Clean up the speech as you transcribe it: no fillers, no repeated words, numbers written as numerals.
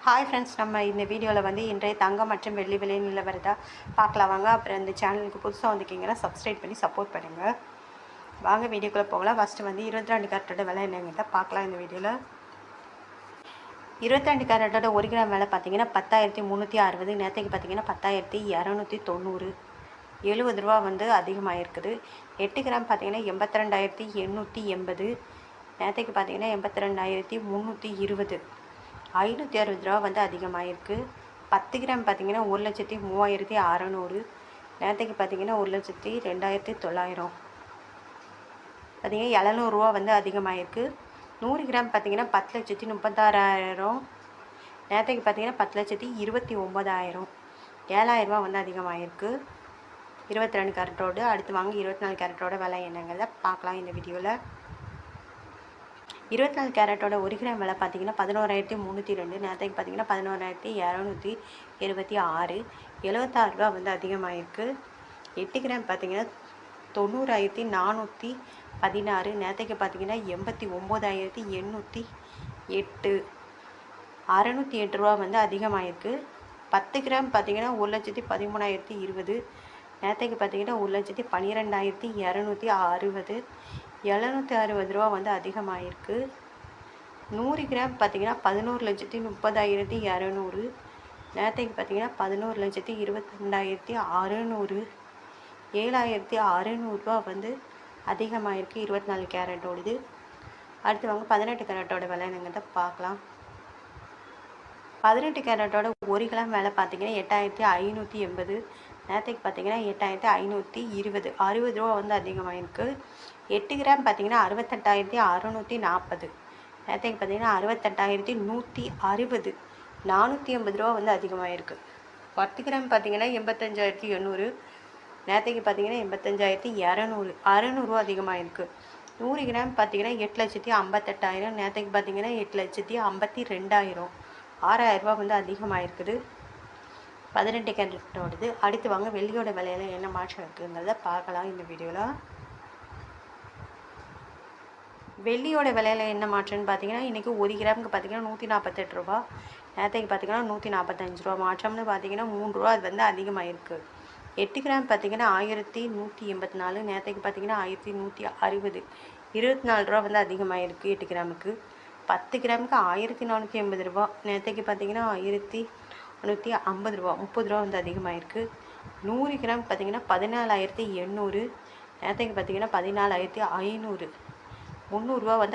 Hi friends, நம்ம இந்த வீடியோவில் வந்து இன்றைய தங்கம் மற்றும் வெள்ளி விலை நிலவரத்தை பார்க்கலாம் வாங்க. அப்புறம் இந்த சேனலுக்கு புதுசாக வந்துக்கிங்கன்னா சப்ஸ்கிரைப் பண்ணி சப்போர்ட் பண்ணுங்கள். வாங்க வீடியோக்குள்ளே போகலாம். ஃபஸ்ட்டு வந்து 22 கேரட்டோட விலை என்னங்கிறத பார்க்கலாம். இந்த வீடியோவில் 22 கேரட்டோட 1 கிராம் விலை பார்த்தீங்கன்னா 10,360. நேற்றுக்கு பார்த்தீங்கன்னா 10,290, 70 ரூபா வந்து அதிகமாக இருக்குது. 8 கிராம் பார்த்தீங்கன்னா 82,880. நேற்றுக்கு பார்த்தீங்கன்னா 82,320, 560 ரூபா வந்து அதிகமாகிருக்கு. 10 கிராம் பார்த்திங்கன்னா 1,03,600. நேற்றுக்கு பார்த்திங்கன்னா 1,02,900. பார்த்திங்கன்னா 700 வந்து அதிகமாகிருக்கு. 100 கிராம் பார்த்திங்கன்னா 10,36,000. நேற்றுக்கு பார்த்திங்கன்னா 10,29,000, 7,000 வந்து அதிகமாகிருக்கு 22 கேரட்டோடு. அடுத்து வாங்க 24 கேரட்டோட விலை என்னங்கிறத பார்க்கலாம் இந்த வீடியோவில். 24 கேரட்டோட 1 கிராம் விலை பார்த்தீங்கன்னா 11,302. நேற்றுக்கு பார்த்தீங்கன்னா 11,276, 76 ரூபா வந்து அதிகமாகிருக்கு. 8 கிராம் பார்த்தீங்கன்னா 90,416. நேற்றுக்கு பார்த்தீங்கன்னா 89,808, 608 ரூபா வந்து அதிகமாகிருக்கு. 10 கிராம் பார்த்தீங்கன்னா 1,13,020. நேற்றுக்கு பார்த்தீங்கன்னா 1,12,260, 760 ரூபா வந்து அதிகமாகிருக்கு. 100 கிராம் பார்த்திங்கன்னா 11,30,200. நேற்றுக்கு பார்த்திங்கன்னா 11,22,600, 7,600 ரூபா வந்து அதிகமாகிருக்கு 24 கேரட்டோடது. அடுத்து வாங்க 18 கேரட்டோட விலை என்னங்கிறத பார்க்கலாம். 18 கேரட்டோட 1 கிராம் விலை பார்த்திங்கன்னா 8,580. நேற்றுக்கு பார்த்திங்கன்னா 8,520, 60 ரூபா வந்து அதிகமாகிருக்கு. 8 கிராம் பார்த்திங்கன்னா 68,640. நேற்றுக்கு பார்த்திங்கன்னா 68,160, 480 ரூபா வந்து அதிகமாகிருக்கு. 10 கிராம் பார்த்திங்கன்னா 85,800. நேற்றுக்கு பார்த்திங்கன்னா 85,200, 600 ரூபா அதிகமாகிருக்கு. 100 கிராம் பார்த்திங்கன்னா 8,58,000. நேற்றுக்கு பார்த்திங்கன்னா 8,52,000, 6,000 ரூபா வந்து அதிகமாகிருக்குது 18 கேரட்டோடது. அடுத்து வாங்க வெள்ளியோட விலையில் என்ன மாற்றம் இருக்குங்கிறத பார்க்கலாம் இந்த வீடியோவில். வெள்ளியோட விலையில் என்ன மாற்றம்னு பார்த்தீங்கன்னா இன்றைக்கி 1 கிராமுக்கு பார்த்திங்கன்னா 148 ரூபா. நேற்றுக்கு பார்த்திங்கன்னா 145 ரூபா. மாற்றம்னு பார்த்திங்கன்னா 3 ரூபா அது வந்து அதிகமாகிருக்கு. 8 கிராம் பார்த்திங்கன்னா 1,184. நேற்றுக்கு பார்த்திங்கன்னா 1,160, 24 ரூபா வந்து அதிகமாகிருக்கு 8 கிராமுக்கு. 10 கிராமுக்கு 1,480 ரூபா. நேற்றுக்கு பார்த்திங்கன்னா 1,450 ரூபா, 30 ரூபா வந்து அதிகமாகிருக்கு. 100 கிராம் பார்த்திங்கன்னா 14,800. நேற்றுக்கு பார்த்திங்கன்னா 14,500, 300 ரூபா வந்து